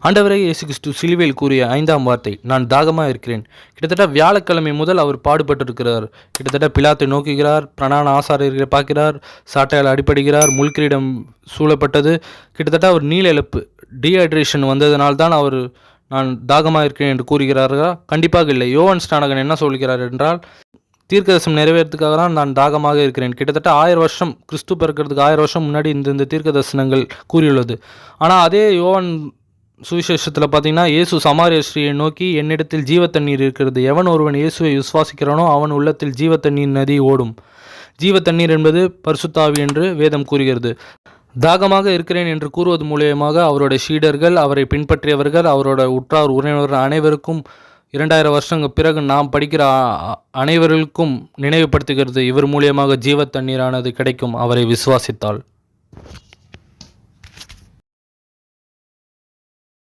ஆண்டவரே இயேசு கிறிஸ்து சிலுவையில் கூறிய 5ஆம் வார்த்தை, நான் தாகமாக இருக்கிறேன். கிட்டத்தட்ட வியாழக்கிழமை முதல் அவர் பாடுபட்டிருக்கிறார். கிட்டத்தட்ட பிலாத்தை நோக்குகிறார், பிரதான ஆசாரியர்களை பார்க்கிறார், சாட்டையால் அடிபடுகிறார், முள்கிரீடம் சூழப்பட்டது. கிட்டத்தட்ட அவர் நீல இழப்பு, டீஹைட்ரேஷன் வந்ததனால்தான் அவர் நான் தாகமாக இருக்கிறேன் என்று கூறுகிறார்களா? கண்டிப்பாக இல்லை. யோவான் ஸ்நானகன் என்ன சொல்கிறார் என்றால், தீர்க்கதரிசனம் நிறைவேறதுக்காக தான் நான் தாகமாக இருக்கிறேன். கிட்டத்தட்ட 1000 வருஷம், கிறிஸ்து பிறக்கிறதுக்கு 1000 வருஷம் முன்னாடி இந்த தீர்க்க தரிசனங்கள் கூறியுள்ளது. ஆனால் அதே யோவான் சுவிசேஷத்தில் பார்த்தீங்கன்னா, இயேசு சமாரிய ஸ்ரீயை நோக்கி, என்னிடத்தில் ஜீவ தண்ணீர் இருக்கிறது, எவன் ஒருவன் இயேசுவை விசுவாசிக்கிறானோ அவன் உள்ளத்தில் ஜீவ தண்ணீர் நதி ஓடும். ஜீவ தண்ணீர் என்பது பரிசுத்தாவி என்று வேதம் கூறுகிறது. தாகமாக இருக்கிறேன் என்று கூறுவது மூலியமாக அவருடைய சீடர்கள், அவரை பின்பற்றியவர்கள், அவரோட உற்றார் உறவினர்கள் அனைவருக்கும் 2000 வருஷங்கள் பிறகு நாம் படிக்கிற அனைவருக்கும் நினைவுபடுத்துகிறது. இவர் மூலியமாக ஜீவ தண்ணீரானது கிடைக்கும் அவரை விசுவாசித்தால்.